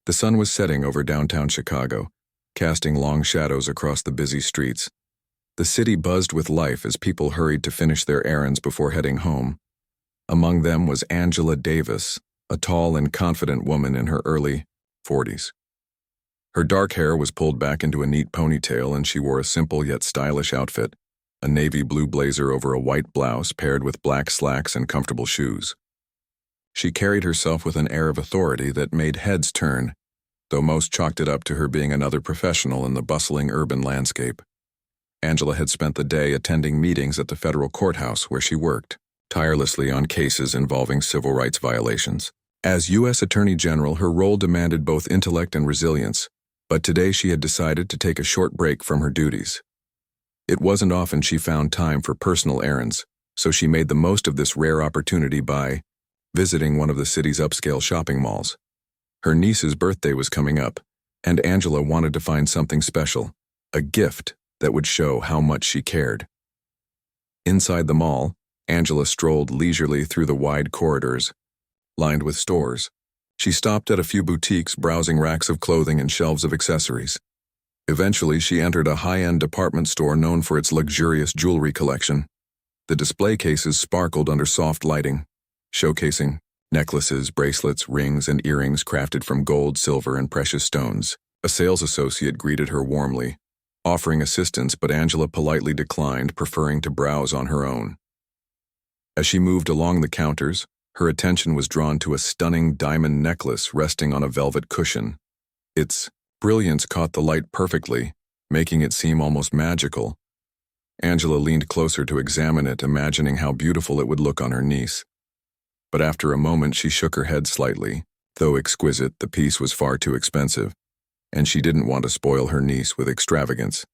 The sun was setting over downtown Chicago, casting long shadows across the busy streets. The city buzzed with life as people hurried to finish their errands before heading home. Among them was Angela Davis, a tall and confident woman in her early 40s. Her dark hair was pulled back into a neat ponytail, and she wore a simple yet stylish outfit, a navy blue blazer over a white blouse paired with black slacks and comfortable shoes. She carried herself with an air of authority that made heads turn, though most chalked it up to her being another professional in the bustling urban landscape. Angela had spent the day attending meetings at the federal courthouse where she worked, tirelessly on cases involving civil rights violations. As U.S. Attorney General, her role demanded both intellect and resilience, but today she had decided to take a short break from her duties. It wasn't often she found time for personal errands, so she made the most of this rare opportunity by visiting one of the city's upscale shopping malls. Her niece's birthday was coming up, and Angela wanted to find something special, a gift that would show how much she cared. Inside the mall, Angela strolled leisurely through the wide corridors, lined with stores. She stopped at a few boutiques, browsing racks of clothing and shelves of accessories. Eventually, she entered a high-end department store known for its luxurious jewelry collection. The display cases sparkled under soft lighting, showcasing necklaces, bracelets, rings, and earrings crafted from gold, silver, and precious stones. A sales associate greeted her warmly, offering assistance, but Angela politely declined, preferring to browse on her own. As she moved along the counters, her attention was drawn to a stunning diamond necklace resting on a velvet cushion. Its brilliance caught the light perfectly, making it seem almost magical. Angela leaned closer to examine it, imagining how beautiful it would look on her niece. But after a moment, she shook her head slightly. Though exquisite, the piece was far too expensive, and she didn't want to spoil her niece with extravagance.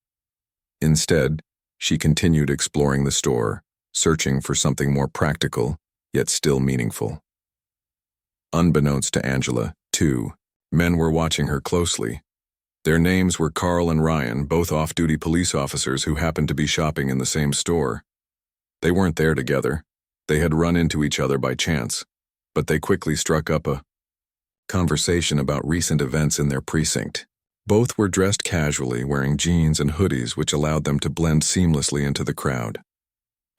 Instead, she continued exploring the store, searching for something more practical, yet still meaningful. Unbeknownst to Angela, two men were watching her closely. Their names were Carl and Ryan, both off-duty police officers who happened to be shopping in the same store. They weren't there together. They had run into each other by chance, but they quickly struck up a conversation about recent events in their precinct. Both were dressed casually, wearing jeans and hoodies, which allowed them to blend seamlessly into the crowd.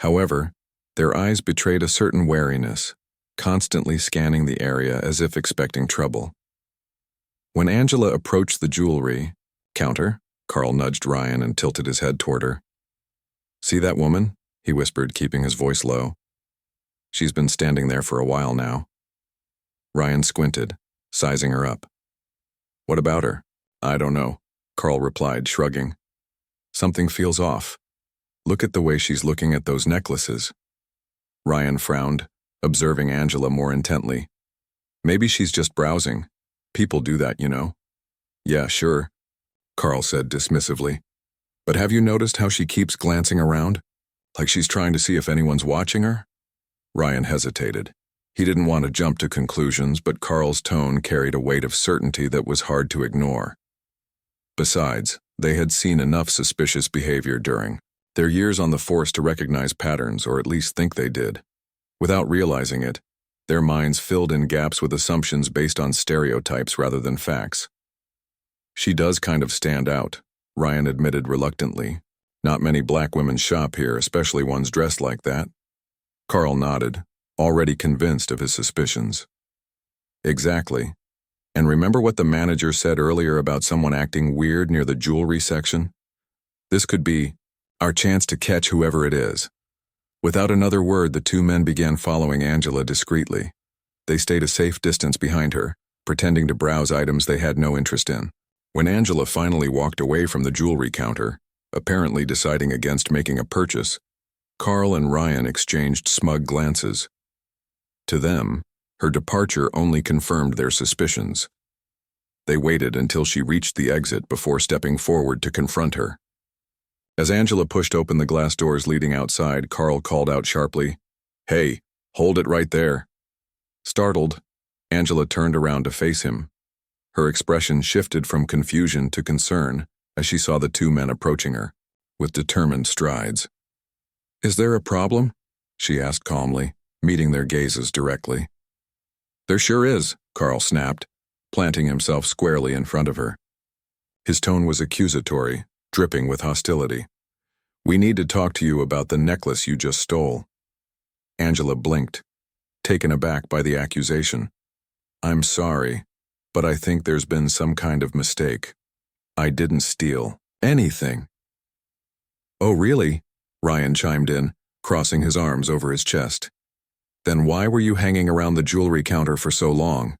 However, their eyes betrayed a certain wariness, constantly scanning the area as if expecting trouble. When Angela approached the jewelry counter, Carl nudged Ryan and tilted his head toward her. "See that woman?" he whispered, keeping his voice low. "She's been standing there for a while now." Ryan squinted, sizing her up. "What about her?" "I don't know," Carl replied, shrugging. "Something feels off. Look at the way she's looking at those necklaces." Ryan frowned, observing Angela more intently. "Maybe she's just browsing. People do that, you know." "Yeah, sure," Carl said dismissively. "But have you noticed how she keeps glancing around? Like she's trying to see if anyone's watching her?" Ryan hesitated. He didn't want to jump to conclusions, but Carl's tone carried a weight of certainty that was hard to ignore. Besides, they had seen enough suspicious behavior during their years on the force to recognize patterns, or at least think they did. Without realizing it, their minds filled in gaps with assumptions based on stereotypes rather than facts. "She does kind of stand out," Ryan admitted reluctantly. "Not many black women shop here, especially ones dressed like that." Carl nodded, already convinced of his suspicions. "Exactly. And remember what the manager said earlier about someone acting weird near the jewelry section? This could be our chance to catch whoever it is." Without another word, the two men began following Angela discreetly. They stayed a safe distance behind her, pretending to browse items they had no interest in. When Angela finally walked away from the jewelry counter, apparently deciding against making a purchase, Carl and Ryan exchanged smug glances. To them, her departure only confirmed their suspicions. They waited until she reached the exit before stepping forward to confront her. As Angela pushed open the glass doors leading outside, Carl called out sharply, "Hey, hold it right there." Startled, Angela turned around to face him. Her expression shifted from confusion to concern as she saw the two men approaching her, with determined strides. "Is there a problem?" she asked calmly, meeting their gazes directly. "There sure is," Carl snapped, planting himself squarely in front of her. His tone was accusatory, dripping with hostility. "We need to talk to you about the necklace you just stole." Angela blinked, taken aback by the accusation. "I'm sorry, but I think there's been some kind of mistake. I didn't steal anything." "Oh, really?" Ryan chimed in, crossing his arms over his chest. "Then why were you hanging around the jewelry counter for so long?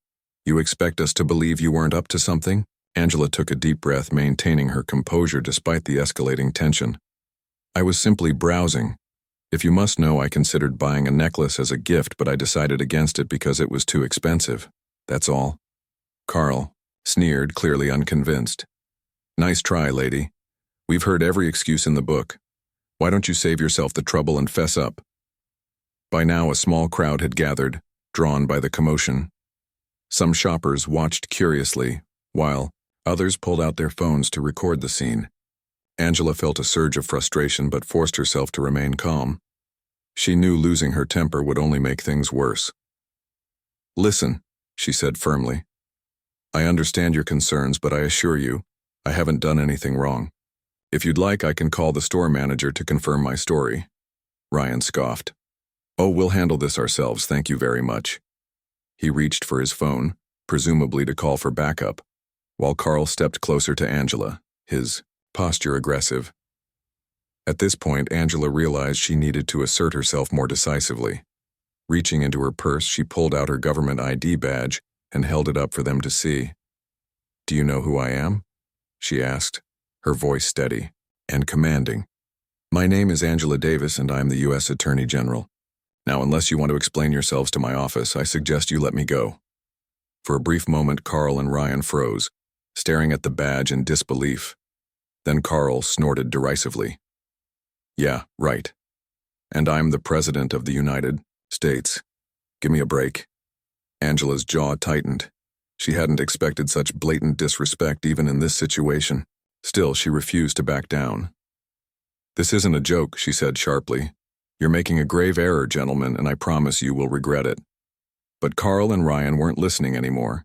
You expect us to believe you weren't up to something?" Angela took a deep breath, maintaining her composure despite the escalating tension. "I was simply browsing. If you must know, I considered buying a necklace as a gift, but I decided against it because it was too expensive. That's all." Carl sneered, clearly unconvinced. "Nice try, lady. We've heard every excuse in the book. Why don't you save yourself the trouble and fess up?" By now, a small crowd had gathered, drawn by the commotion. Some shoppers watched curiously, while others pulled out their phones to record the scene. Angela felt a surge of frustration but forced herself to remain calm. She knew losing her temper would only make things worse. "Listen," she said firmly. "I understand your concerns, but I assure you, I haven't done anything wrong. If you'd like, I can call the store manager to confirm my story." Ryan scoffed. "Oh, we'll handle this ourselves, thank you very much." He reached for his phone, presumably to call for backup, while Carl stepped closer to Angela, his posture aggressive. At this point, Angela realized she needed to assert herself more decisively. Reaching into her purse, she pulled out her government ID badge and held it up for them to see. "Do you know who I am?" she asked, her voice steady and commanding. "My name is Angela Davis, and I'm the U.S. Attorney General. Now, unless you want to explain yourselves to my office, I suggest you let me go." For a brief moment, Carl and Ryan froze, staring at the badge in disbelief. Then Carl snorted derisively. "Yeah, right. And I'm the President of the United States. Give me a break." Angela's jaw tightened. She hadn't expected such blatant disrespect even in this situation. Still, she refused to back down. "This isn't a joke," she said sharply. "You're making a grave error, gentlemen, and I promise you will regret it." But Carl and Ryan weren't listening anymore.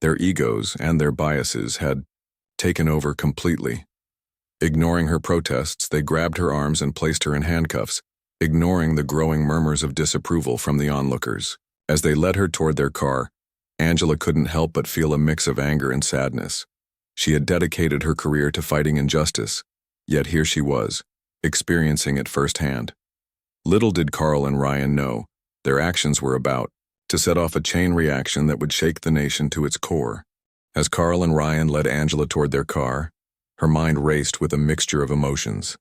Their egos and their biases had taken over completely. Ignoring her protests, they grabbed her arms and placed her in handcuffs, ignoring the growing murmurs of disapproval from the onlookers. As they led her toward their car, Angela couldn't help but feel a mix of anger and sadness. She had dedicated her career to fighting injustice, yet here she was, experiencing it firsthand. Little did Carl and Ryan know, their actions were about to set off a chain reaction that would shake the nation to its core. As Carl and Ryan led Angela toward their car, her mind raced with a mixture of emotions: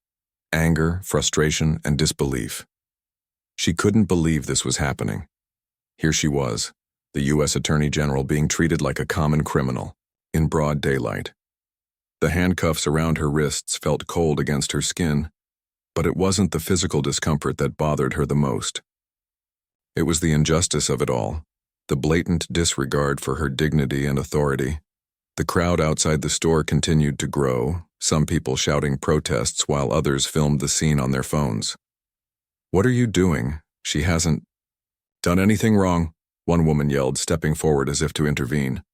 anger, frustration, and disbelief. She couldn't believe this was happening. Here she was, the U.S. Attorney General, being treated like a common criminal, in broad daylight. The handcuffs around her wrists felt cold against her skin, but it wasn't the physical discomfort that bothered her the most. It was the injustice of it all, the blatant disregard for her dignity and authority. The crowd outside the store continued to grow, some people shouting protests while others filmed the scene on their phones. "What are you doing? She hasn't done anything wrong," one woman yelled, stepping forward as if to intervene.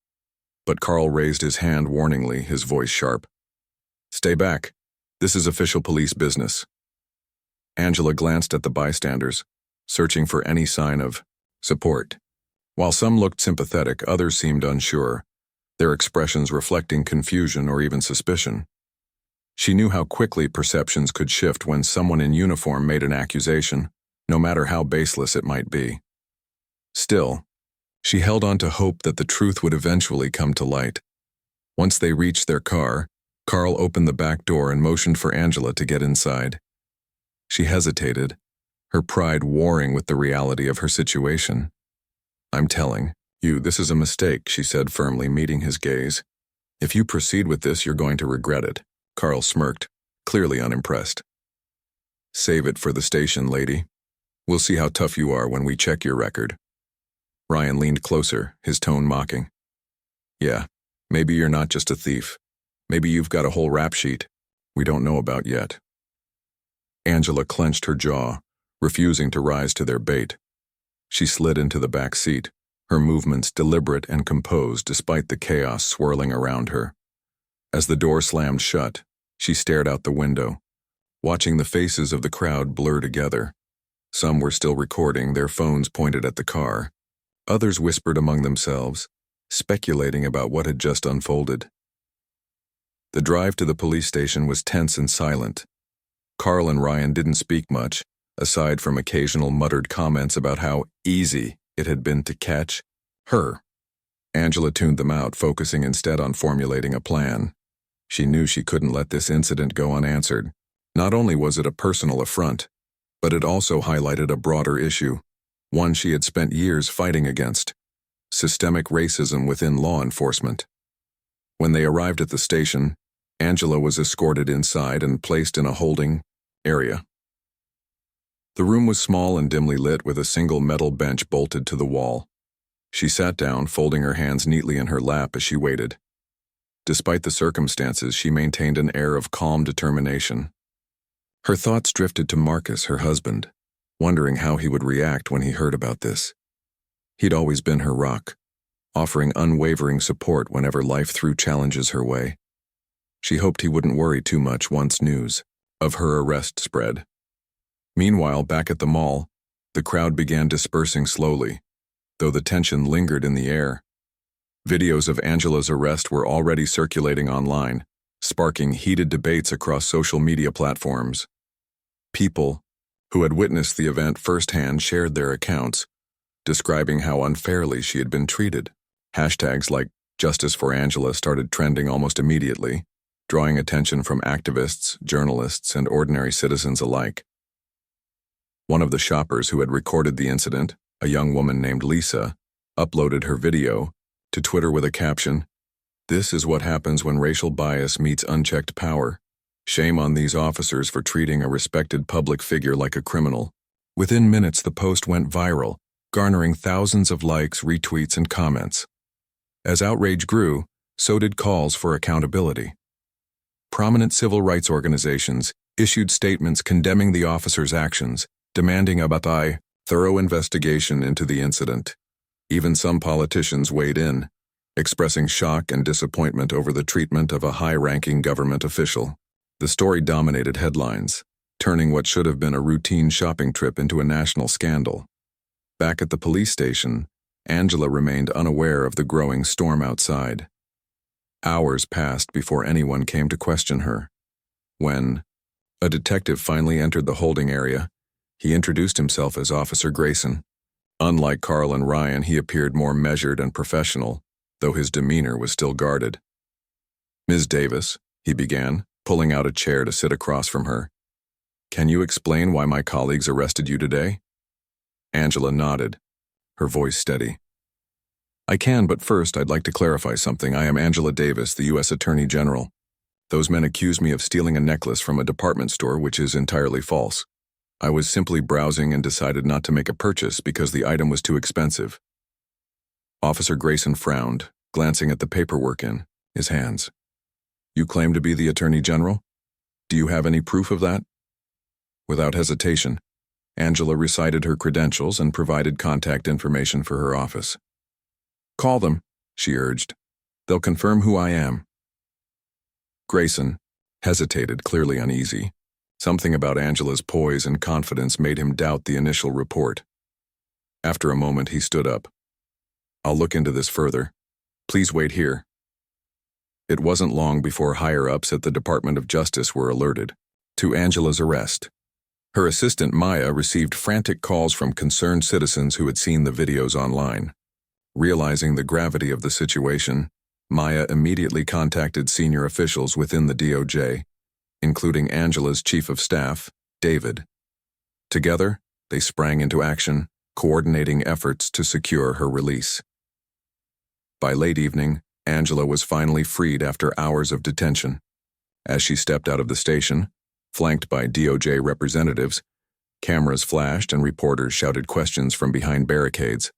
But Carl raised his hand warningly, his voice sharp. "Stay back. This is official police business." Angela glanced at the bystanders, searching for any sign of support. While some looked sympathetic, others seemed unsure, their expressions reflecting confusion or even suspicion. She knew how quickly perceptions could shift when someone in uniform made an accusation, no matter how baseless it might be. Still, she held on to hope that the truth would eventually come to light. Once they reached their car, Carl opened the back door and motioned for Angela to get inside. She hesitated, her pride warring with the reality of her situation. "I'm telling you, this is a mistake," she said firmly, meeting his gaze. "If you proceed with this, you're going to regret it." Carl smirked, clearly unimpressed. "Save it for the station, lady. We'll see how tough you are when we check your record." Ryan leaned closer, his tone mocking. "Yeah, maybe you're not just a thief. Maybe you've got a whole rap sheet we don't know about yet." Angela clenched her jaw, refusing to rise to their bait. She slid into the back seat, her movements deliberate and composed despite the chaos swirling around her. As the door slammed shut, she stared out the window, watching the faces of the crowd blur together. Some were still recording, their phones pointed at the car. Others whispered among themselves, speculating about what had just unfolded. The drive to the police station was tense and silent. Carl and Ryan didn't speak much, aside from occasional muttered comments about how easy it had been to catch her. Angela tuned them out, focusing instead on formulating a plan. She knew she couldn't let this incident go unanswered. Not only was it a personal affront, but it also highlighted a broader issue, one she had spent years fighting against: systemic racism within law enforcement. When they arrived at the station, Angela was escorted inside and placed in a holding area. The room was small and dimly lit, with a single metal bench bolted to the wall. She sat down, folding her hands neatly in her lap as she waited. Despite the circumstances, she maintained an air of calm determination. Her thoughts drifted to Marcus, her husband, wondering how he would react when he heard about this. He'd always been her rock, offering unwavering support whenever life threw challenges her way. She hoped he wouldn't worry too much once news of her arrest spread. Meanwhile, back at the mall, the crowd began dispersing slowly, though the tension lingered in the air. Videos of Angela's arrest were already circulating online, sparking heated debates across social media platforms. People who had witnessed the event firsthand shared their accounts, describing how unfairly she had been treated. Hashtags like "Justice for Angela" started trending almost immediately, drawing attention from activists, journalists, and ordinary citizens alike. One of the shoppers who had recorded the incident, a young woman named Lisa, uploaded her video to Twitter with a caption, "This is what happens when racial bias meets unchecked power. Shame on these officers for treating a respected public figure like a criminal." Within minutes, the post went viral, garnering thousands of likes, retweets, and comments. As outrage grew, so did calls for accountability. Prominent civil rights organizations issued statements condemning the officers' actions, demanding a thorough investigation into the incident. Even some politicians weighed in, expressing shock and disappointment over the treatment of a high-ranking government official. The story dominated headlines, turning what should have been a routine shopping trip into a national scandal. Back at the police station, Angela remained unaware of the growing storm outside. Hours passed before anyone came to question her. When a detective finally entered the holding area, he introduced himself as Officer Grayson. Unlike Carl and Ryan, he appeared more measured and professional, though his demeanor was still guarded. "Ms. Davis," he began, pulling out a chair to sit across from her. "Can you explain why my colleagues arrested you today?" Angela nodded, her voice steady. "I can, but first I'd like to clarify something. I am Angela Davis, the U.S. Attorney General. Those men accused me of stealing a necklace from a department store, which is entirely false. I was simply browsing and decided not to make a purchase because the item was too expensive." Officer Grayson frowned, glancing at the paperwork in his hands. "You claim to be the Attorney General? Do you have any proof of that?" Without hesitation, Angela recited her credentials and provided contact information for her office. "Call them," she urged. "They'll confirm who I am." Grayson hesitated, clearly uneasy. Something about Angela's poise and confidence made him doubt the initial report. After a moment, he stood up. "I'll look into this further. Please wait here." It wasn't long before higher-ups at the Department of Justice were alerted to Angela's arrest. Her assistant, Maya, received frantic calls from concerned citizens who had seen the videos online. Realizing the gravity of the situation, Maya immediately contacted senior officials within the DOJ, including Angela's chief of staff, David. Together, they sprang into action, coordinating efforts to secure her release. By late evening, Angela was finally freed after hours of detention. As she stepped out of the station, flanked by DOJ representatives, cameras flashed and reporters shouted questions from behind barricades.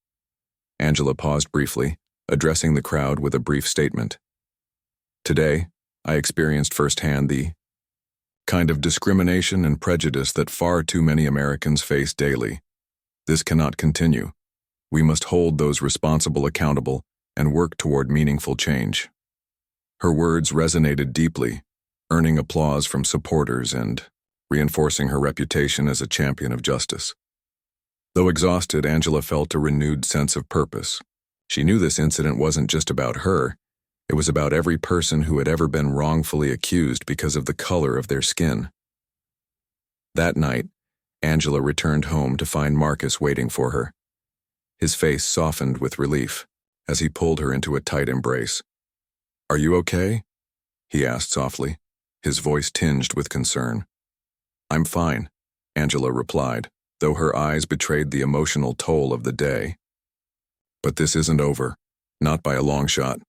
Angela paused briefly, addressing the crowd with a brief statement. "Today, I experienced firsthand the kind of discrimination and prejudice that far too many Americans face daily. This cannot continue. We must hold those responsible accountable and work toward meaningful change. Her words resonated deeply, earning applause from supporters and reinforcing her reputation as a champion of justice. Though exhausted, Angela felt a renewed sense of purpose. She knew this incident wasn't just about her, it was about every person who had ever been wrongfully accused because of the color of their skin. That night, Angela returned home to find Marcus waiting for her. His face softened with relief as he pulled her into a tight embrace. "Are you okay?" he asked softly, his voice tinged with concern. "I'm fine," Angela replied, though her eyes betrayed the emotional toll of the day. "But this isn't over, not by a long shot."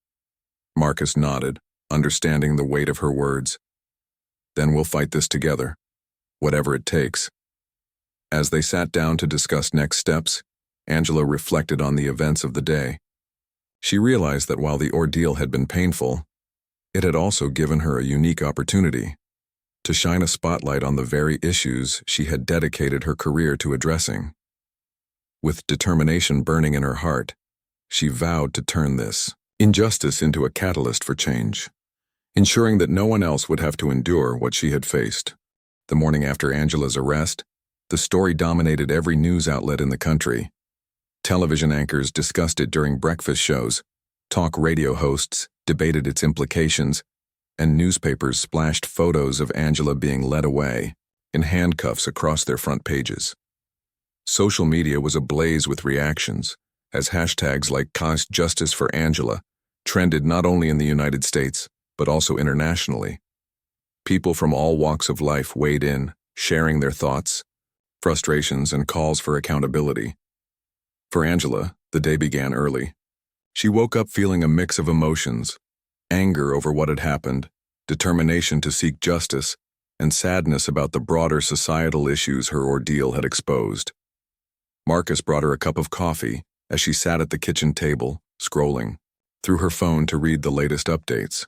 Marcus nodded, understanding the weight of her words. "Then we'll fight this together, whatever it takes." As they sat down to discuss next steps, Angela reflected on the events of the day. She realized that while the ordeal had been painful, it had also given her a unique opportunity to shine a spotlight on the very issues she had dedicated her career to addressing. With determination burning in her heart, she vowed to turn this injustice into a catalyst for change, ensuring that no one else would have to endure what she had faced. The morning after Angela's arrest, the story dominated every news outlet in the country. Television anchors discussed it during breakfast shows, talk radio hosts debated its implications, and newspapers splashed photos of Angela being led away in handcuffs across their front pages. Social media was ablaze with reactions, as hashtags like #CastJusticeForAngela trended not only in the United States, but also internationally. People from all walks of life weighed in, sharing their thoughts, frustrations, and calls for accountability. For Angela, the day began early. She woke up feeling a mix of emotions: anger over what had happened, determination to seek justice, and sadness about the broader societal issues her ordeal had exposed. Marcus brought her a cup of coffee as she sat at the kitchen table, scrolling through her phone to read the latest updates.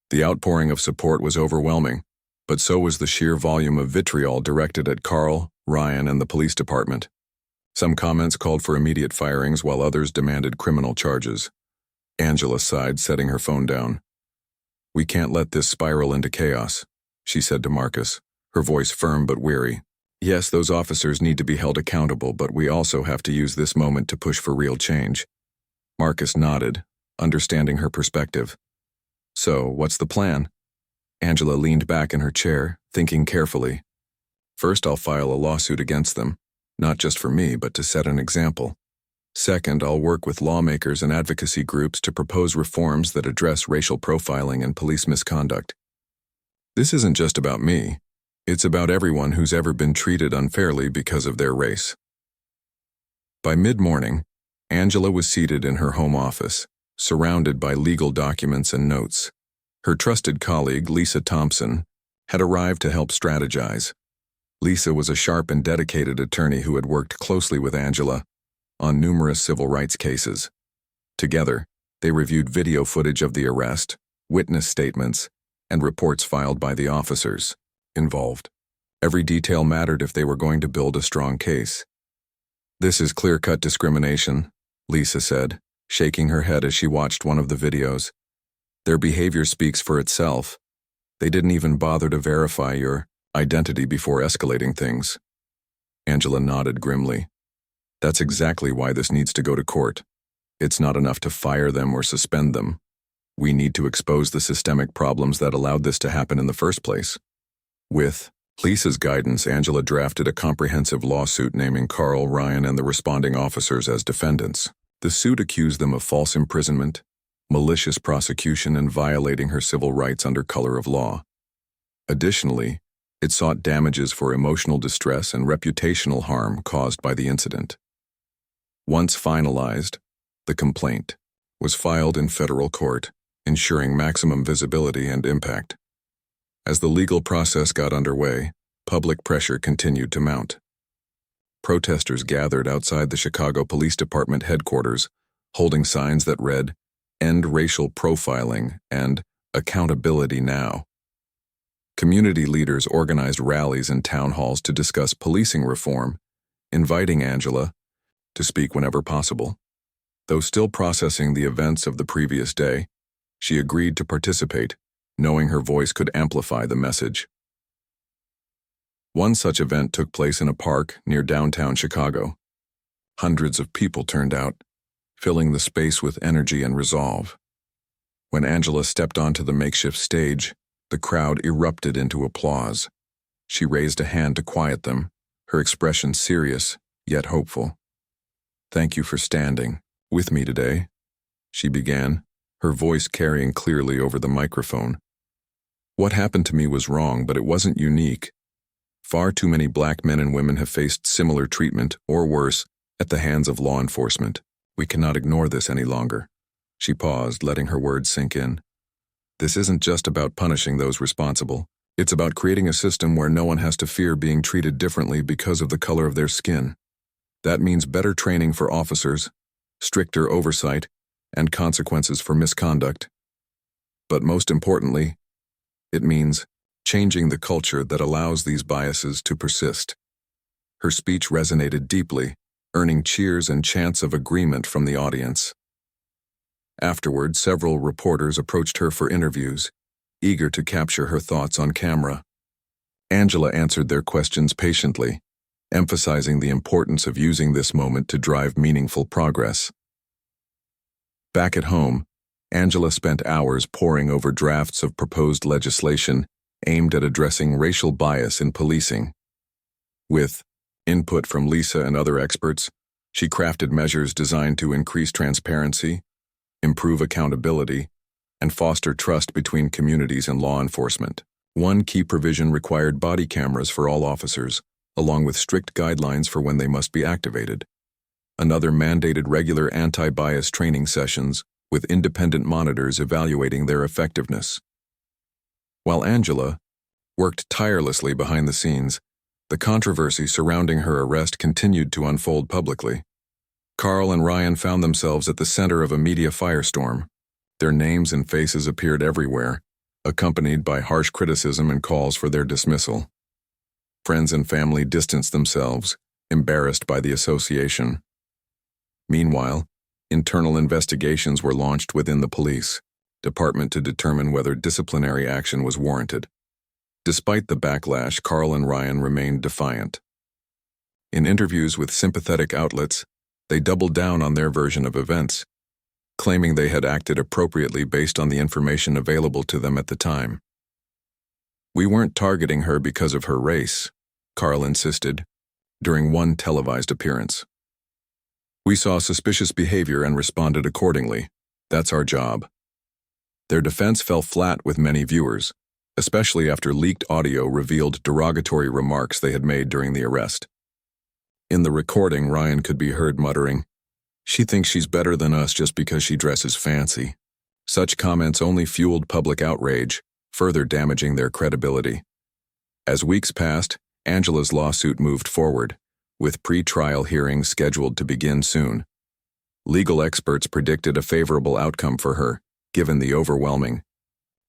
The outpouring of support was overwhelming, but so was the sheer volume of vitriol directed at Carl, Ryan, and the police department. Some comments called for immediate firings while others demanded criminal charges. Angela sighed, setting her phone down. "We can't let this spiral into chaos," she said to Marcus, her voice firm but weary. "Yes, those officers need to be held accountable, but we also have to use this moment to push for real change." Marcus nodded, understanding her perspective. "So, what's the plan?" Angela leaned back in her chair, thinking carefully. "First, I'll file a lawsuit against them, not just for me, but to set an example. Second, I'll work with lawmakers and advocacy groups to propose reforms that address racial profiling and police misconduct. This isn't just about me. It's about everyone who's ever been treated unfairly because of their race." By mid-morning, Angela was seated in her home office, surrounded by legal documents and notes. Her trusted colleague, Lisa Thompson, had arrived to help strategize. Lisa was a sharp and dedicated attorney who had worked closely with Angela on numerous civil rights cases. Together, they reviewed video footage of the arrest, witness statements, and reports filed by the officers involved. Every detail mattered if they were going to build a strong case. "This is clear-cut discrimination," Lisa said, shaking her head as she watched one of the videos. "Their behavior speaks for itself. They didn't even bother to verify your identity before escalating things." Angela nodded grimly. "That's exactly why this needs to go to court. It's not enough to fire them or suspend them. We need to expose the systemic problems that allowed this to happen in the first place." With Lisa's guidance, Angela drafted a comprehensive lawsuit naming Carl, Ryan, and the responding officers as defendants. The suit accused them of false imprisonment, malicious prosecution, and violating her civil rights under color of law. Additionally, it sought damages for emotional distress and reputational harm caused by the incident. Once finalized, the complaint was filed in federal court, ensuring maximum visibility and impact. As the legal process got underway, public pressure continued to mount. Protesters gathered outside the Chicago Police Department headquarters, holding signs that read, "End racial profiling" and "Accountability now." Community leaders organized rallies and town halls to discuss policing reform, inviting Angela to speak whenever possible. Though still processing the events of the previous day, she agreed to participate, knowing her voice could amplify the message. One such event took place in a park near downtown Chicago. Hundreds of people turned out, filling the space with energy and resolve. When Angela stepped onto the makeshift stage, the crowd erupted into applause. She raised a hand to quiet them, her expression serious, yet hopeful. "Thank you for standing with me today," she began, her voice carrying clearly over the microphone. "What happened to me was wrong, but it wasn't unique. Far too many black men and women have faced similar treatment, or worse, at the hands of law enforcement. We cannot ignore this any longer." She paused, letting her words sink in. "This isn't just about punishing those responsible. It's about creating a system where no one has to fear being treated differently because of the color of their skin. That means better training for officers, stricter oversight, and consequences for misconduct. But most importantly, it means changing the culture that allows these biases to persist." Her speech resonated deeply, earning cheers and chants of agreement from the audience. Afterward, several reporters approached her for interviews, eager to capture her thoughts on camera. Angela answered their questions patiently, emphasizing the importance of using this moment to drive meaningful progress. Back at home, Angela spent hours poring over drafts of proposed legislation aimed at addressing racial bias in policing. With input from Lisa and other experts, she crafted measures designed to increase transparency, improve accountability, and foster trust between communities and law enforcement. One key provision required body cameras for all officers, along with strict guidelines for when they must be activated. Another mandated regular anti-bias training sessions, with independent monitors evaluating their effectiveness. While Angela worked tirelessly behind the scenes, the controversy surrounding her arrest continued to unfold publicly. Carl and Ryan found themselves at the center of a media firestorm. Their names and faces appeared everywhere, accompanied by harsh criticism and calls for their dismissal. Friends and family distanced themselves, embarrassed by the association. Meanwhile, internal investigations were launched within the police department to determine whether disciplinary action was warranted. Despite the backlash, Carl and Ryan remained defiant. In interviews with sympathetic outlets, they doubled down on their version of events, claiming they had acted appropriately based on the information available to them at the time. "We weren't targeting her because of her race," Carl insisted, during one televised appearance. "We saw suspicious behavior and responded accordingly. That's our job." Their defense fell flat with many viewers, especially after leaked audio revealed derogatory remarks they had made during the arrest. In the recording, Ryan could be heard muttering, "She thinks she's better than us just because she dresses fancy." Such comments only fueled public outrage, further damaging their credibility. As weeks passed, Angela's lawsuit moved forward, with pre-trial hearings scheduled to begin soon. Legal experts predicted a favorable outcome for her, given the overwhelming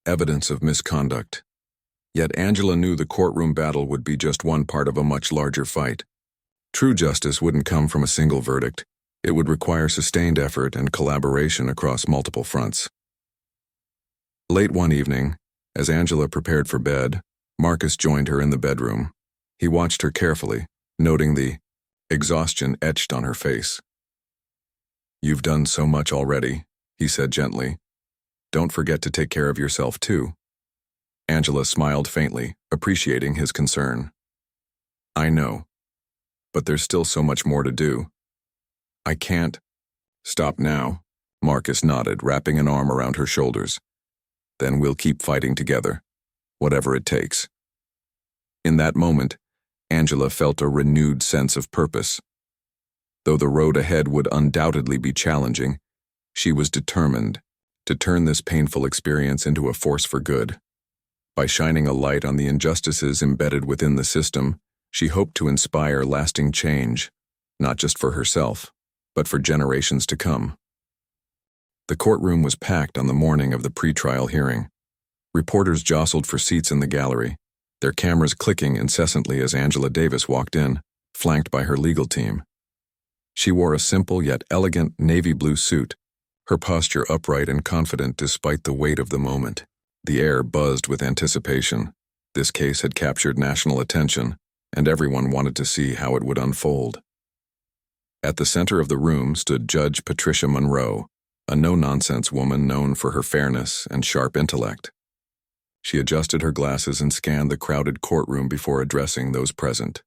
evidence of misconduct. Yet Angela knew the courtroom battle would be just one part of a much larger fight. True justice wouldn't come from a single verdict. It would require sustained effort and collaboration across multiple fronts. Late one evening, as Angela prepared for bed, Marcus joined her in the bedroom. He watched her carefully, noting the exhaustion etched on her face. "You've done so much already," he said gently. "Don't forget to take care of yourself too." Angela smiled faintly, appreciating his concern. "I know, but there's still so much more to do." "I can't." "Stop now," Marcus nodded, wrapping an arm around her shoulders. "Then we'll keep fighting together, whatever it takes." In that moment, Angela felt a renewed sense of purpose. Though the road ahead would undoubtedly be challenging, she was determined to turn this painful experience into a force for good. By shining a light on the injustices embedded within the system, she hoped to inspire lasting change, not just for herself, but for generations to come. The courtroom was packed on the morning of the pretrial hearing. Reporters jostled for seats in the gallery, their cameras clicking incessantly as Angela Davis walked in, flanked by her legal team. She wore a simple yet elegant navy blue suit, her posture upright and confident despite the weight of the moment. The air buzzed with anticipation. This case had captured national attention, and everyone wanted to see how it would unfold. At the center of the room stood Judge Patricia Monroe, a no-nonsense woman known for her fairness and sharp intellect. She adjusted her glasses and scanned the crowded courtroom before addressing those present.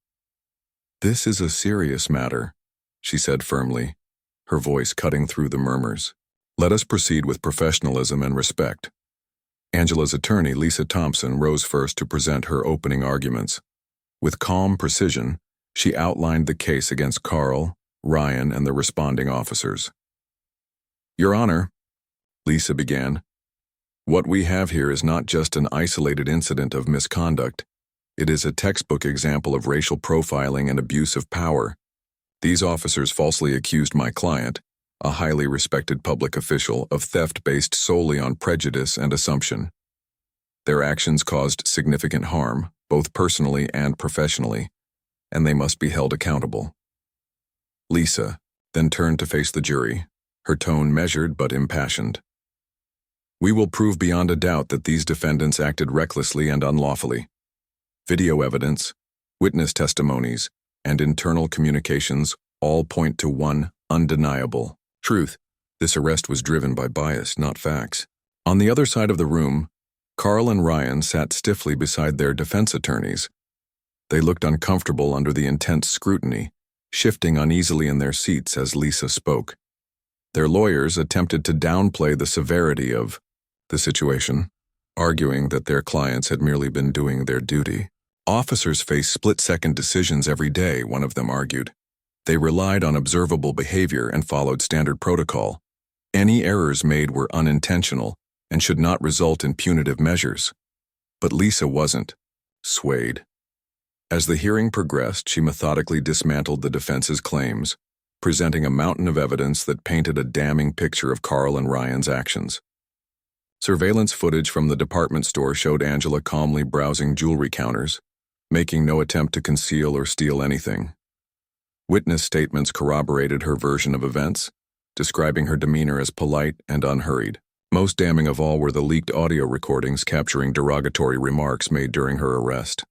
"This is a serious matter," she said firmly, her voice cutting through the murmurs. "Let us proceed with professionalism and respect." Angela's attorney, Lisa Thompson, rose first to present her opening arguments. With calm precision, she outlined the case against Carl, Ryan, and the responding officers. "Your Honor," Lisa began, "what we have here is not just an isolated incident of misconduct. It is a textbook example of racial profiling and abuse of power. These officers falsely accused my client, a highly respected public official, of theft based solely on prejudice and assumption. Their actions caused significant harm, both personally and professionally, and they must be held accountable." Lisa then turned to face the jury, her tone measured but impassioned. "We will prove beyond a doubt that these defendants acted recklessly and unlawfully. Video evidence, witness testimonies, and internal communications all point to one undeniable truth: this arrest was driven by bias, not facts." On the other side of the room, Carl and Ryan sat stiffly beside their defense attorneys. They looked uncomfortable under the intense scrutiny, shifting uneasily in their seats as Lisa spoke. Their lawyers attempted to downplay the severity of the situation, arguing that their clients had merely been doing their duty. "Officers face split-second decisions every day," one of them argued. "They relied on observable behavior and followed standard protocol. Any errors made were unintentional and should not result in punitive measures." But Lisa wasn't swayed. As the hearing progressed, she methodically dismantled the defense's claims, presenting a mountain of evidence that painted a damning picture of Carl and Ryan's actions. Surveillance footage from the department store showed Angela calmly browsing jewelry counters, making no attempt to conceal or steal anything. Witness statements corroborated her version of events, describing her demeanor as polite and unhurried. Most damning of all were the leaked audio recordings capturing derogatory remarks made during her arrest.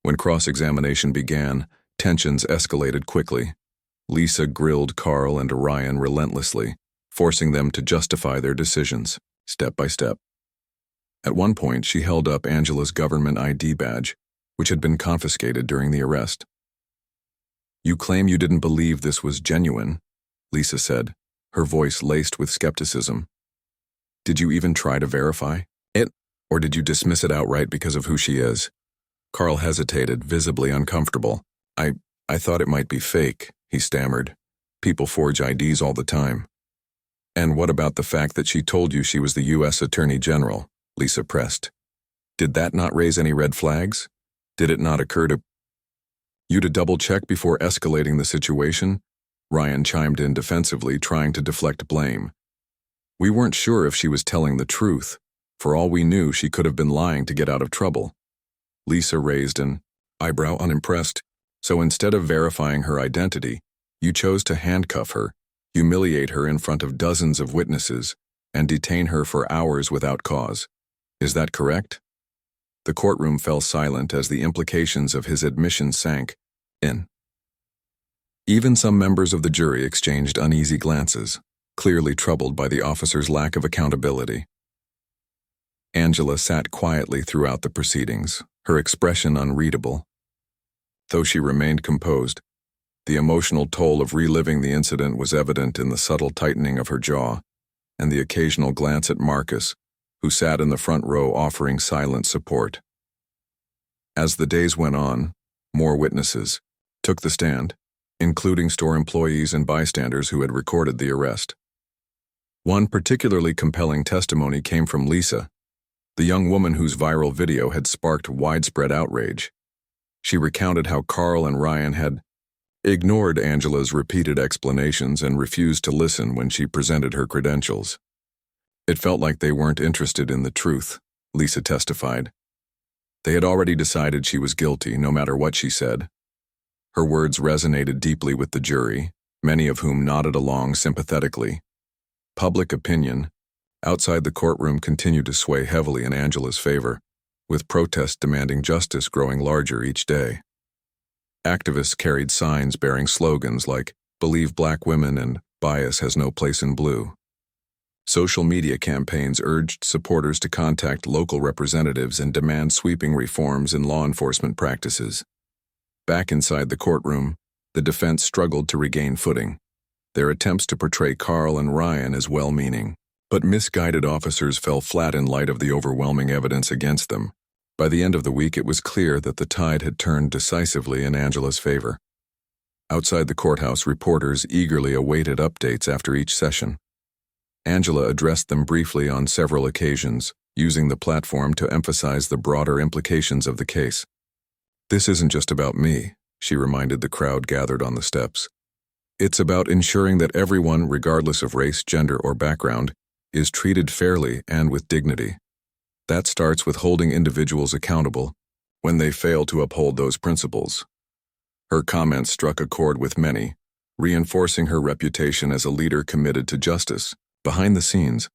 When cross-examination began, tensions escalated quickly. Lisa grilled Carl and Ryan relentlessly, forcing them to justify their decisions, step by step. At one point, she held up Angela's government ID badge, which had been confiscated during the arrest. "You claim you didn't believe this was genuine," Lisa said, her voice laced with skepticism. "Did you even try to verify it, or did you dismiss it outright because of who she is?" Carl hesitated, visibly uncomfortable. I thought it might be fake," he stammered. "People forge IDs all the time." "And what about the fact that she told you she was the U.S. Attorney General?" Lisa pressed. "Did that not raise any red flags? Did it not occur to you to double-check before escalating the situation?" Ryan chimed in defensively, trying to deflect blame. "We weren't sure if she was telling the truth. For all we knew, she could have been lying to get out of trouble." Lisa raised an eyebrow, unimpressed. "So instead of verifying her identity, you chose to handcuff her, humiliate her in front of dozens of witnesses, and detain her for hours without cause. Is that correct?" The courtroom fell silent as the implications of his admission sank in. Even some members of the jury exchanged uneasy glances, clearly troubled by the officer's lack of accountability. Angela sat quietly throughout the proceedings, her expression unreadable. Though she remained composed, the emotional toll of reliving the incident was evident in the subtle tightening of her jaw and the occasional glance at Marcus, who sat in the front row offering silent support. As the days went on, more witnesses took the stand, including store employees and bystanders who had recorded the arrest. One particularly compelling testimony came from Lisa, the young woman whose viral video had sparked widespread outrage. She recounted how Carl and Ryan had ignored Angela's repeated explanations and refused to listen when she presented her credentials. "It felt like they weren't interested in the truth," Lisa testified. "They had already decided she was guilty, no matter what she said." Her words resonated deeply with the jury, many of whom nodded along sympathetically. Public opinion outside the courtroom continued to sway heavily in Angela's favor, with protests demanding justice growing larger each day. Activists carried signs bearing slogans like "Believe Black Women" and "Bias has no place in blue." Social media campaigns urged supporters to contact local representatives and demand sweeping reforms in law enforcement practices. Back inside the courtroom, the defense struggled to regain footing, their attempts to portray Carl and Ryan as well-meaning. But misguided officers fell flat in light of the overwhelming evidence against them. By the end of the week, it was clear that the tide had turned decisively in Angela's favor. Outside the courthouse, reporters eagerly awaited updates after each session. Angela addressed them briefly on several occasions, using the platform to emphasize the broader implications of the case. "This isn't just about me," she reminded the crowd gathered on the steps. "It's about ensuring that everyone, regardless of race, gender, or background, is treated fairly and with dignity. That starts with holding individuals accountable when they fail to uphold those principles." Her comments struck a chord with many, reinforcing her reputation as a leader committed to justice. Behind the scenes,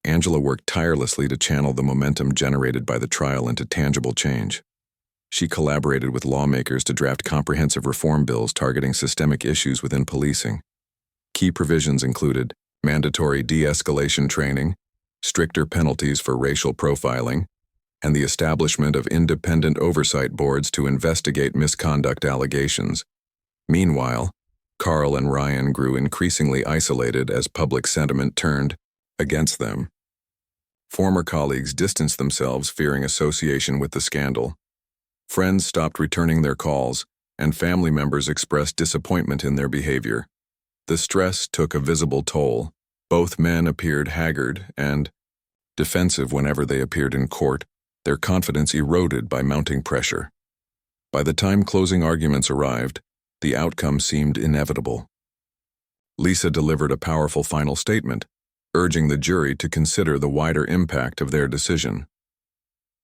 Angela worked tirelessly to channel the momentum generated by the trial into tangible change. She collaborated with lawmakers to draft comprehensive reform bills targeting systemic issues within policing. Key provisions included mandatory de-escalation training, stricter penalties for racial profiling, and the establishment of independent oversight boards to investigate misconduct allegations. Meanwhile, Carl and Ryan grew increasingly isolated as public sentiment turned against them. Former colleagues distanced themselves, fearing association with the scandal. Friends stopped returning their calls, and family members expressed disappointment in their behavior. The stress took a visible toll. Both men appeared haggard and defensive whenever they appeared in court, their confidence eroded by mounting pressure. By the time closing arguments arrived, the outcome seemed inevitable. Lisa delivered a powerful final statement, urging the jury to consider the wider impact of their decision.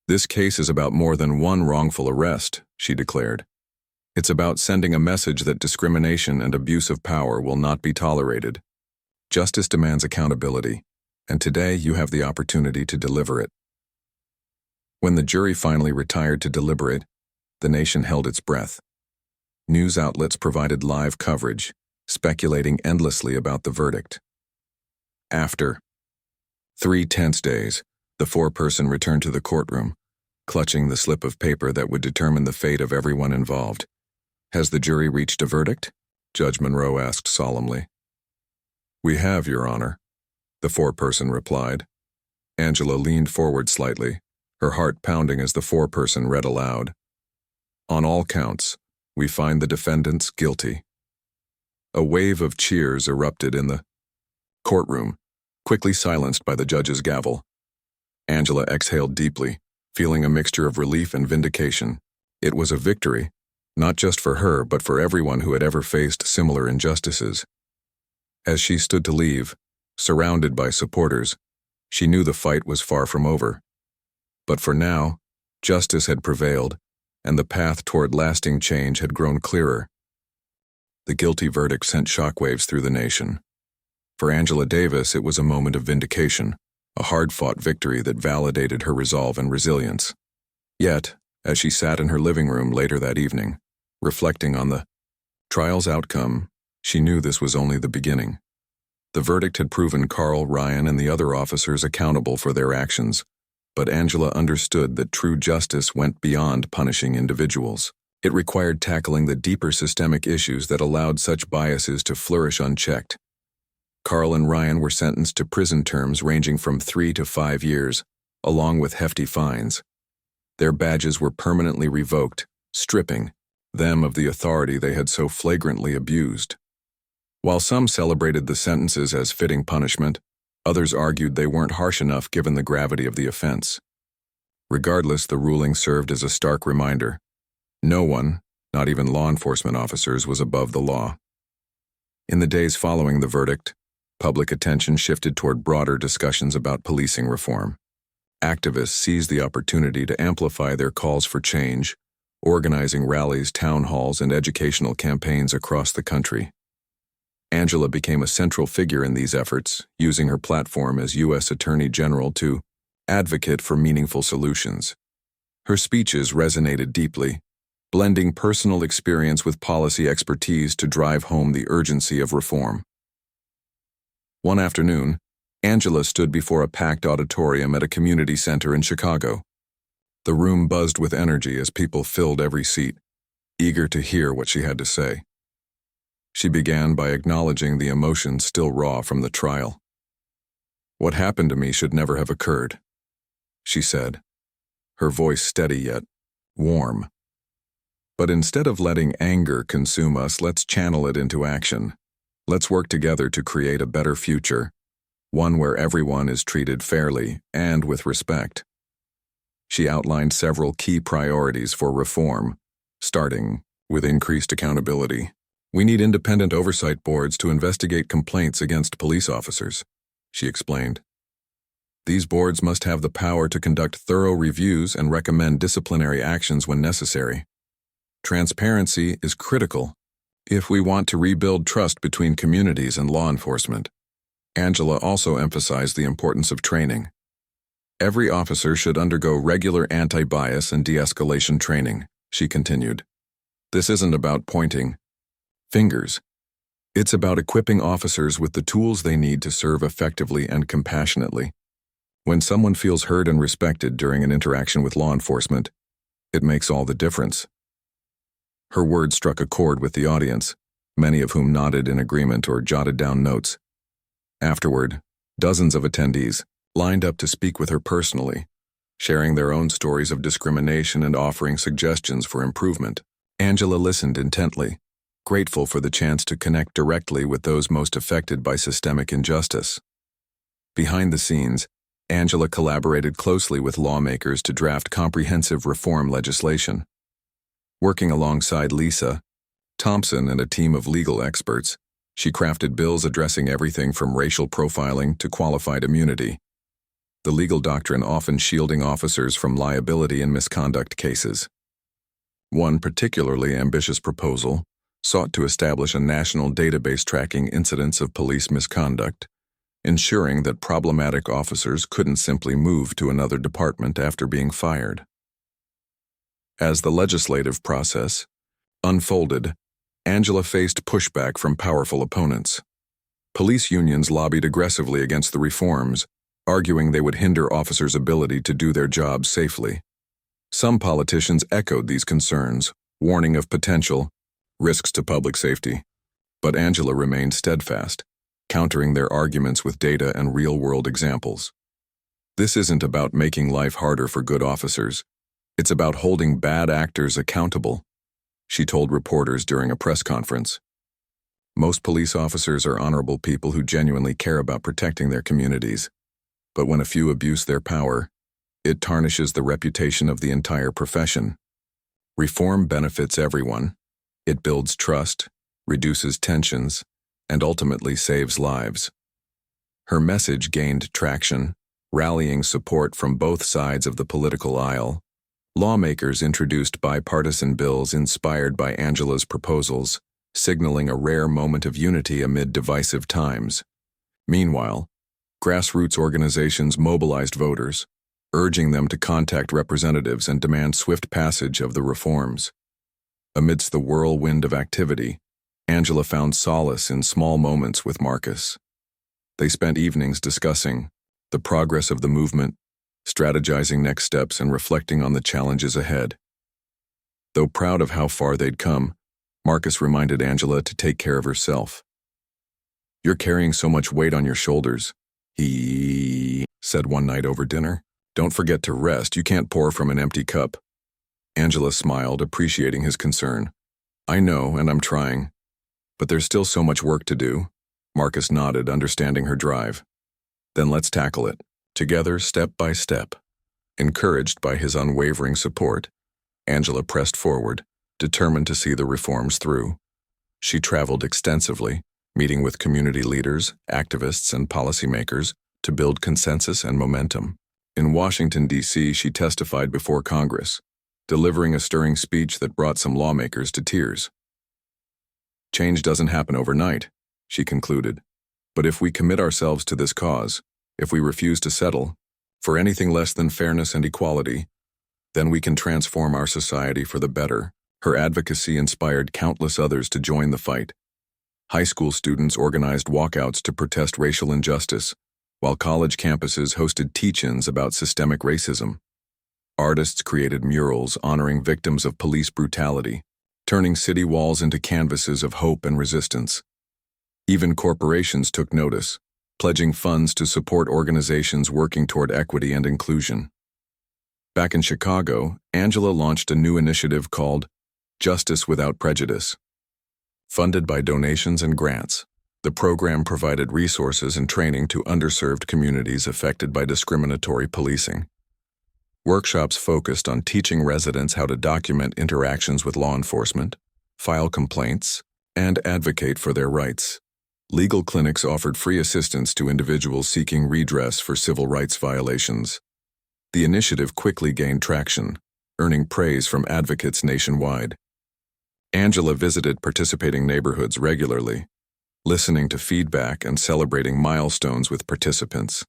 "This case is about more than one wrongful arrest," she declared. "It's about sending a message that discrimination and abuse of power will not be tolerated. Justice demands accountability, and today you have the opportunity to deliver it." When the jury finally retired to deliberate, the nation held its breath. News outlets provided live coverage, speculating endlessly about the verdict. After 3 tense days, the foreperson returned to the courtroom, clutching the slip of paper that would determine the fate of everyone involved. "Has the jury reached a verdict?" Judge Monroe asked solemnly. "We have, Your Honor," the foreperson replied. Angela leaned forward slightly, her heart pounding as the foreperson read aloud. "On all counts, we find the defendants guilty." A wave of cheers erupted in the courtroom, quickly silenced by the judge's gavel. Angela exhaled deeply, feeling a mixture of relief and vindication. It was a victory, not just for her but for everyone who had ever faced similar injustices. As she stood to leave, surrounded by supporters, she knew the fight was far from over. But for now, justice had prevailed, and the path toward lasting change had grown clearer. The guilty verdict sent shockwaves through the nation. For Angela Davis, it was a moment of vindication, a hard-fought victory that validated her resolve and resilience. Yet, as she sat in her living room later that evening, reflecting on the trial's outcome, she knew this was only the beginning. The verdict had proven Carl, Ryan, and the other officers accountable for their actions, but Angela understood that true justice went beyond punishing individuals. It required tackling the deeper systemic issues that allowed such biases to flourish unchecked. Carl and Ryan were sentenced to prison terms ranging from 3 to 5 years, along with hefty fines. Their badges were permanently revoked, stripping them of the authority they had so flagrantly abused. While some celebrated the sentences as fitting punishment, others argued they weren't harsh enough given the gravity of the offense. Regardless, the ruling served as a stark reminder. No one, not even law enforcement officers, was above the law. In the days following the verdict, public attention shifted toward broader discussions about policing reform. Activists seized the opportunity to amplify their calls for change, organizing rallies, town halls, and educational campaigns across the country. Angela became a central figure in these efforts, using her platform as U.S. Attorney General to advocate for meaningful solutions. Her speeches resonated deeply, blending personal experience with policy expertise to drive home the urgency of reform. One afternoon, Angela stood before a packed auditorium at a community center in Chicago. The room buzzed with energy as people filled every seat, eager to hear what she had to say. She began by acknowledging the emotions still raw from the trial. "What happened to me should never have occurred," she said, her voice steady yet warm. "But instead of letting anger consume us, let's channel it into action. Let's work together to create a better future, one where everyone is treated fairly and with respect." She outlined several key priorities for reform, starting with increased accountability. "We need independent oversight boards to investigate complaints against police officers," she explained. "These boards must have the power to conduct thorough reviews and recommend disciplinary actions when necessary. Transparency is critical if we want to rebuild trust between communities and law enforcement." Angela also emphasized the importance of training. "Every officer should undergo regular anti-bias and de-escalation training," she continued. "This isn't about pointing fingers. It's about equipping officers with the tools they need to serve effectively and compassionately. When someone feels heard and respected during an interaction with law enforcement, it makes all the difference." Her words struck a chord with the audience, many of whom nodded in agreement or jotted down notes. Afterward, dozens of attendees lined up to speak with her personally, sharing their own stories of discrimination and offering suggestions for improvement. Angela listened intently, grateful for the chance to connect directly with those most affected by systemic injustice. Behind the scenes, Angela collaborated closely with lawmakers to draft comprehensive reform legislation. Working alongside Lisa Thompson and a team of legal experts, she crafted bills addressing everything from racial profiling to qualified immunity, the legal doctrine often shielding officers from liability in misconduct cases. One particularly ambitious proposal sought to establish a national database tracking incidents of police misconduct, ensuring that problematic officers couldn't simply move to another department after being fired. As the legislative process unfolded, Angela faced pushback from powerful opponents. Police unions lobbied aggressively against the reforms, arguing they would hinder officers' ability to do their jobs safely. Some politicians echoed these concerns, warning of potential risks to public safety. But Angela remained steadfast, countering their arguments with data and real-world examples. "This isn't about making life harder for good officers. It's about holding bad actors accountable," she told reporters during a press conference. "Most police officers are honorable people who genuinely care about protecting their communities. But when a few abuse their power, it tarnishes the reputation of the entire profession. Reform benefits everyone. It builds trust, reduces tensions, and ultimately saves lives." Her message gained traction, rallying support from both sides of the political aisle. Lawmakers introduced bipartisan bills inspired by Angela's proposals, signaling a rare moment of unity amid divisive times. Meanwhile, grassroots organizations mobilized voters, urging them to contact representatives and demand swift passage of the reforms. Amidst the whirlwind of activity, Angela found solace in small moments with Marcus. They spent evenings discussing the progress of the movement, strategizing next steps, and reflecting on the challenges ahead. Though proud of how far they'd come, Marcus reminded Angela to take care of herself. "You're carrying so much weight on your shoulders," he said one night over dinner. "Don't forget to rest. You can't pour from an empty cup." Angela smiled, appreciating his concern. "I know, and I'm trying. But there's still so much work to do." Marcus nodded, understanding her drive. "Then let's tackle it, together, step by step." Encouraged by his unwavering support, Angela pressed forward, determined to see the reforms through. She traveled extensively, meeting with community leaders, activists, and policymakers to build consensus and momentum. In Washington, D.C., she testified before Congress, delivering a stirring speech that brought some lawmakers to tears. "Change doesn't happen overnight," she concluded. But if we commit ourselves to this cause, if we refuse to settle for anything less than fairness and equality, then we can transform our society for the better. Her advocacy inspired countless others to join the fight. High school students organized walkouts to protest racial injustice, while college campuses hosted teach-ins about systemic racism. Artists created murals honoring victims of police brutality, turning city walls into canvases of hope and resistance. Even corporations took notice, pledging funds to support organizations working toward equity and inclusion. Back in Chicago, Angela launched a new initiative called Justice Without Prejudice. Funded by donations and grants, the program provided resources and training to underserved communities affected by discriminatory policing. Workshops focused on teaching residents how to document interactions with law enforcement, file complaints, and advocate for their rights. Legal clinics offered free assistance to individuals seeking redress for civil rights violations. The initiative quickly gained traction, earning praise from advocates nationwide. Angela visited participating neighborhoods regularly, listening to feedback and celebrating milestones with participants.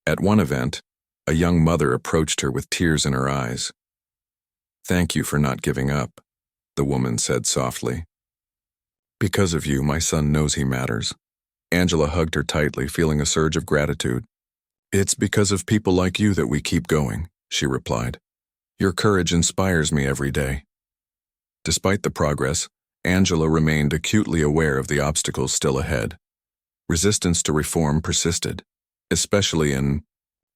At one event, a young mother approached her with tears in her eyes. "Thank you for not giving up," the woman said softly. "Because of you, my son knows he matters." Angela hugged her tightly, feeling a surge of gratitude. "It's because of people like you that we keep going," she replied. "Your courage inspires me every day." Despite the progress, Angela remained acutely aware of the obstacles still ahead. Resistance to reform persisted, especially in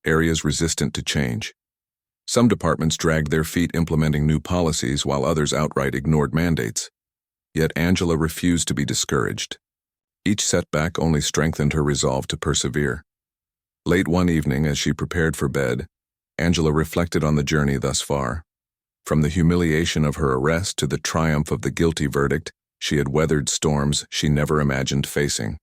areas resistant to change. Some departments dragged their feet implementing new policies while others outright ignored mandates. Yet Angela refused to be discouraged. Each setback only strengthened her resolve to persevere. Late one evening, as she prepared for bed, Angela reflected on the journey thus far. From the humiliation of her arrest to the triumph of the guilty verdict, she had weathered storms she never imagined facing.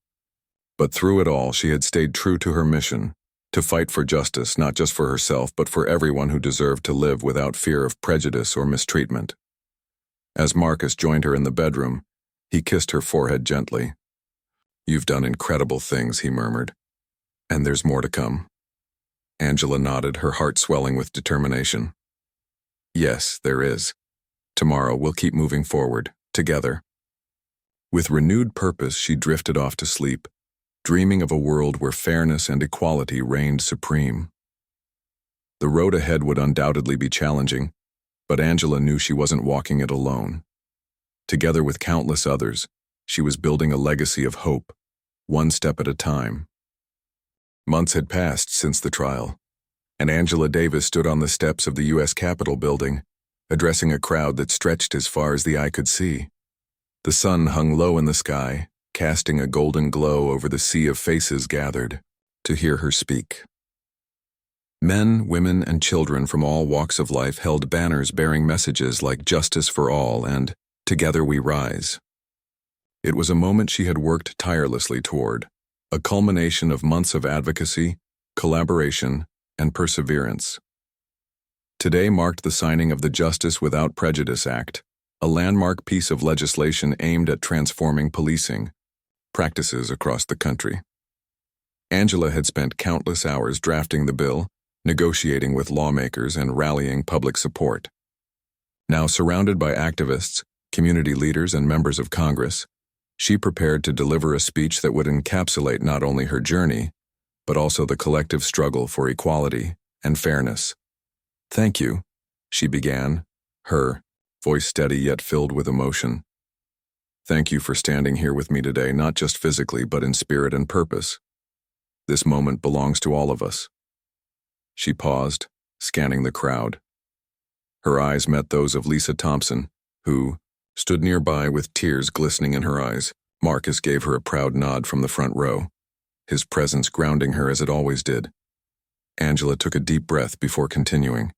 But through it all, she had stayed true to her mission, to fight for justice, not just for herself, but for everyone who deserved to live without fear of prejudice or mistreatment. As Marcus joined her in the bedroom, he kissed her forehead gently. "You've done incredible things," he murmured. "And there's more to come." Angela nodded, her heart swelling with determination. "Yes, there is. Tomorrow we'll keep moving forward, together." With renewed purpose, she drifted off to sleep, dreaming of a world where fairness and equality reigned supreme. The road ahead would undoubtedly be challenging, but Angela knew she wasn't walking it alone. Together with countless others, she was building a legacy of hope, one step at a time. Months had passed since the trial, and Angela Davis stood on the steps of the U.S. Capitol building, addressing a crowd that stretched as far as the eye could see. The sun hung low in the sky, casting a golden glow over the sea of faces gathered to hear her speak. Men, women, and children from all walks of life held banners bearing messages like "Justice for All" and "Together We Rise." It was a moment she had worked tirelessly toward, a culmination of months of advocacy, collaboration, and perseverance. Today marked the signing of the Justice Without Prejudice Act, a landmark piece of legislation aimed at transforming policing practices across the country. Angela had spent countless hours drafting the bill, negotiating with lawmakers, and rallying public support. Now surrounded by activists, community leaders, and members of Congress, she prepared to deliver a speech that would encapsulate not only her journey, but also the collective struggle for equality and fairness. "Thank you," she began, her voice steady yet filled with emotion. "Thank you for standing here with me today, not just physically, but in spirit and purpose. This moment belongs to all of us." She paused, scanning the crowd. Her eyes met those of Lisa Thompson, who stood nearby with tears glistening in her eyes. Marcus gave her a proud nod from the front row, his presence grounding her as it always did. Angela took a deep breath before continuing.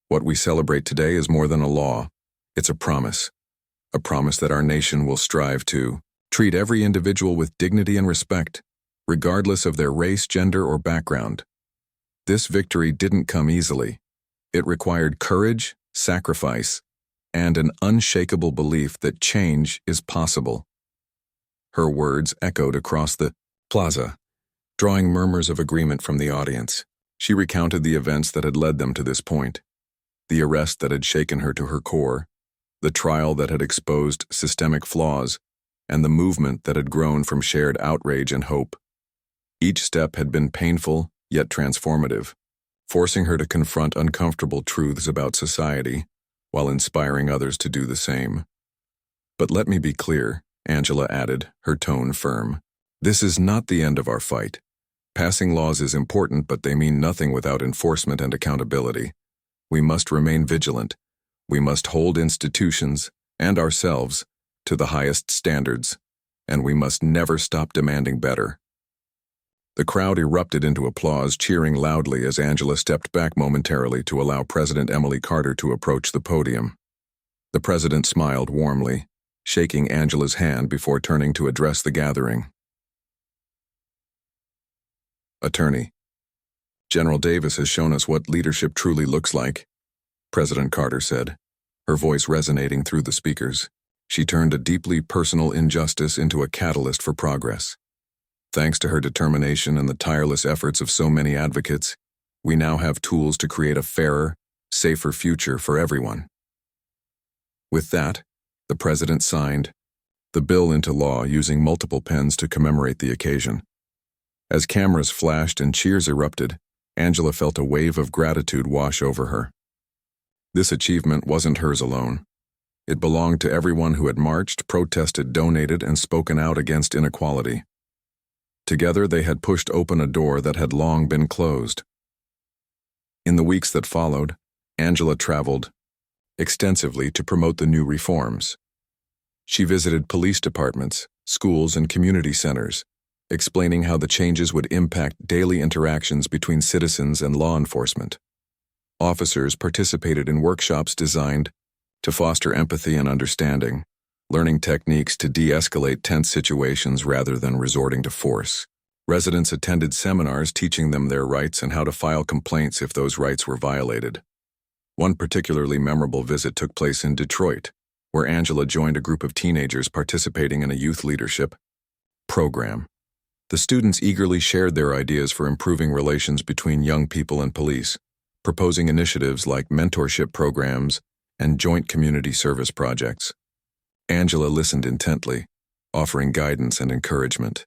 "What we celebrate today is more than a law. It's a promise that our nation will strive to treat every individual with dignity and respect, regardless of their race, gender, or background. This victory didn't come easily. It required courage, sacrifice, and an unshakable belief that change is possible." Her words echoed across the plaza, drawing murmurs of agreement from the audience. She recounted the events that had led them to this point, the arrest that had shaken her to her core, the trial that had exposed systemic flaws, and the movement that had grown from shared outrage and hope. Each step had been painful, yet transformative, forcing her to confront uncomfortable truths about society, while inspiring others to do the same. But let me be clear, Angela added, her tone firm. This is not the end of our fight. Passing laws is important, but they mean nothing without enforcement and accountability. We must remain vigilant. We must hold institutions, and ourselves, to the highest standards, and we must never stop demanding better. The crowd erupted into applause, cheering loudly as Angela stepped back momentarily to allow President Emily Carter to approach the podium. The president smiled warmly, shaking Angela's hand before turning to address the gathering. Attorney, General Davis has shown us what leadership truly looks like, President Carter said, her voice resonating through the speakers. She turned a deeply personal injustice into a catalyst for progress. Thanks to her determination and the tireless efforts of so many advocates, we now have tools to create a fairer, safer future for everyone. With that, the president signed the bill into law using multiple pens to commemorate the occasion. As cameras flashed and cheers erupted, Angela felt a wave of gratitude wash over her. This achievement wasn't hers alone. It belonged to everyone who had marched, protested, donated, and spoken out against inequality. Together, they had pushed open a door that had long been closed. In the weeks that followed, Angela traveled extensively to promote the new reforms. She visited police departments, schools, and community centers, explaining how the changes would impact daily interactions between citizens and law enforcement. Officers participated in workshops designed to foster empathy and understanding, learning techniques to de-escalate tense situations rather than resorting to force. Residents attended seminars teaching them their rights and how to file complaints if those rights were violated. One particularly memorable visit took place in Detroit, where Angela joined a group of teenagers participating in a youth leadership program. The students eagerly shared their ideas for improving relations between young people and police, proposing initiatives like mentorship programs and joint community service projects. Angela listened intently, offering guidance and encouragement.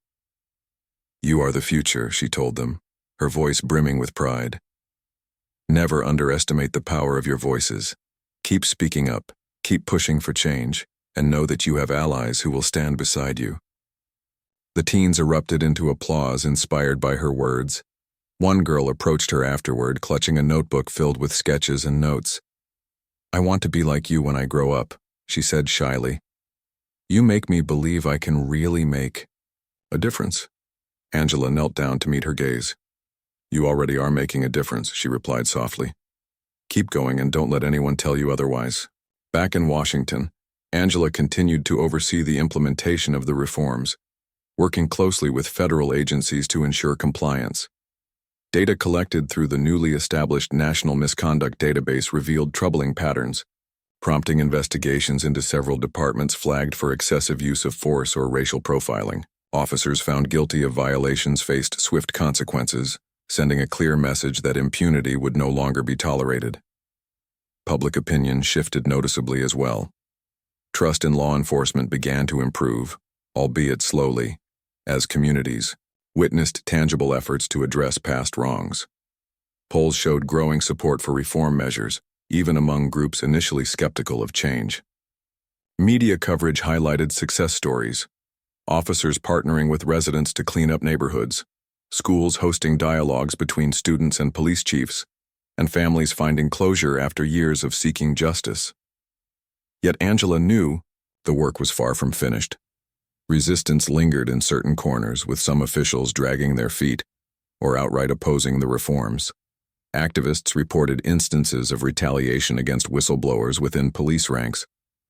"You are the future," she told them, her voice brimming with pride. "Never underestimate the power of your voices. Keep speaking up, keep pushing for change, and know that you have allies who will stand beside you." The teens erupted into applause inspired by her words. One girl approached her afterward, clutching a notebook filled with sketches and notes. "I want to be like you when I grow up," she said shyly. "You make me believe I can really make a difference." Angela knelt down to meet her gaze. "You already are making a difference," she replied softly. "Keep going and don't let anyone tell you otherwise." Back in Washington, Angela continued to oversee the implementation of the reforms, working closely with federal agencies to ensure compliance. Data collected through the newly established National Misconduct Database revealed troubling patterns, prompting investigations into several departments flagged for excessive use of force or racial profiling. Officers found guilty of violations faced swift consequences, sending a clear message that impunity would no longer be tolerated. Public opinion shifted noticeably as well. Trust in law enforcement began to improve, albeit slowly, as communities witnessed tangible efforts to address past wrongs. Polls showed growing support for reform measures, even among groups initially skeptical of change. Media coverage highlighted success stories, officers partnering with residents to clean up neighborhoods, schools hosting dialogues between students and police chiefs, and families finding closure after years of seeking justice. Yet Angela knew the work was far from finished. Resistance lingered in certain corners, with some officials dragging their feet or outright opposing the reforms. Activists reported instances of retaliation against whistleblowers within police ranks,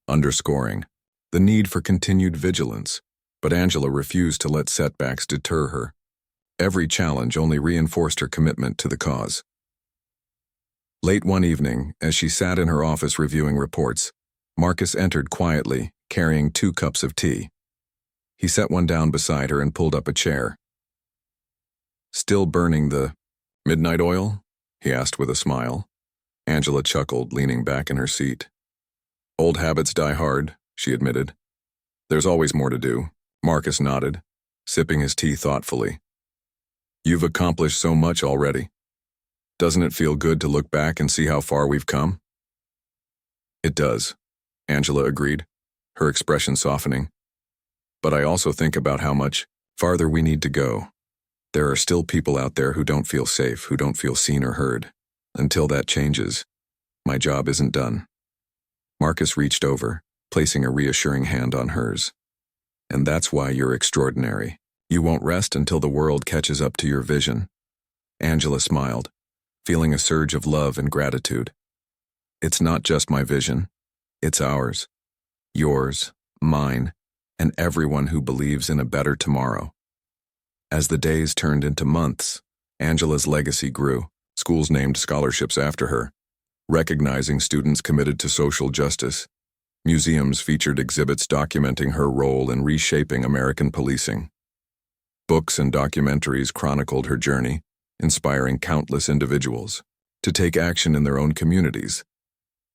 underscoring the need for continued vigilance. But Angela refused to let setbacks deter her. Every challenge only reinforced her commitment to the cause. Late one evening, as she sat in her office reviewing reports, Marcus entered quietly, carrying 2 cups of tea. He set one down beside her and pulled up a chair. "Still burning the midnight oil?" he asked with a smile. Angela chuckled, leaning back in her seat. "Old habits die hard," she admitted. "There's always more to do." Marcus nodded, sipping his tea thoughtfully. "You've accomplished so much already. Doesn't it feel good to look back and see how far we've come?" "It does," Angela agreed, her expression softening. "But I also think about how much farther we need to go. There are still people out there who don't feel safe, who don't feel seen or heard. Until that changes, my job isn't done." Marcus reached over, placing a reassuring hand on hers. "And that's why you're extraordinary. You won't rest until the world catches up to your vision." Angela smiled, feeling a surge of love and gratitude. "It's not just my vision. It's ours. Yours, mine, and everyone who believes in a better tomorrow." As the days turned into months, Angela's legacy grew. Schools named scholarships after her, recognizing students committed to social justice. Museums featured exhibits documenting her role in reshaping American policing. Books and documentaries chronicled her journey, inspiring countless individuals to take action in their own communities.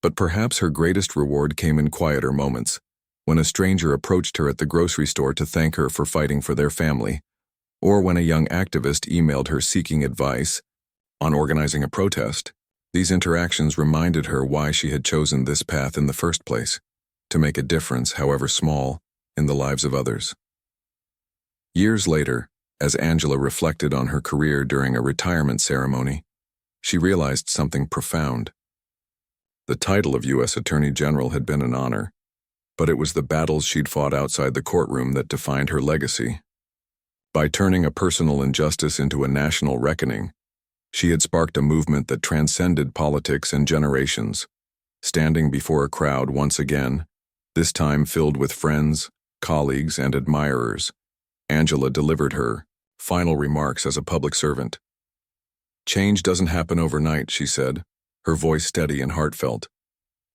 But perhaps her greatest reward came in quieter moments, when a stranger approached her at the grocery store to thank her for fighting for their family, or when a young activist emailed her seeking advice on organizing a protest. These interactions reminded her why she had chosen this path in the first place, to make a difference, however small, in the lives of others. Years later, as Angela reflected on her career during a retirement ceremony, she realized something profound. The title of U.S. Attorney General had been an honor, but it was the battles she'd fought outside the courtroom that defined her legacy. By turning a personal injustice into a national reckoning, she had sparked a movement that transcended politics and generations. Standing before a crowd once again, this time filled with friends, colleagues, and admirers, Angela delivered her final remarks as a public servant. "Change doesn't happen overnight," she said, her voice steady and heartfelt.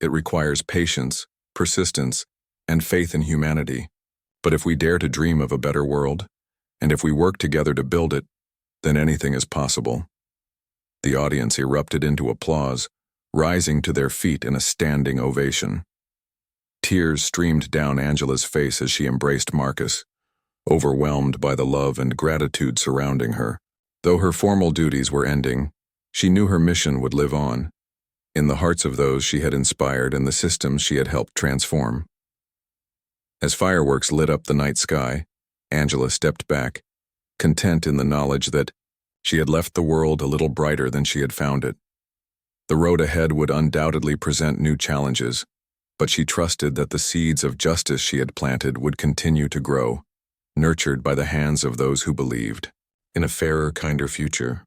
"It requires patience, persistence, and faith in humanity. But if we dare to dream of a better world, and if we work together to build it, then anything is possible." The audience erupted into applause, rising to their feet in a standing ovation. Tears streamed down Angela's face as she embraced Marcus, overwhelmed by the love and gratitude surrounding her. Though her formal duties were ending, she knew her mission would live on, in the hearts of those she had inspired and the systems she had helped transform. As fireworks lit up the night sky, Angela stepped back, content in the knowledge that she had left the world a little brighter than she had found it. The road ahead would undoubtedly present new challenges, but she trusted that the seeds of justice she had planted would continue to grow, nurtured by the hands of those who believed in a fairer, kinder future.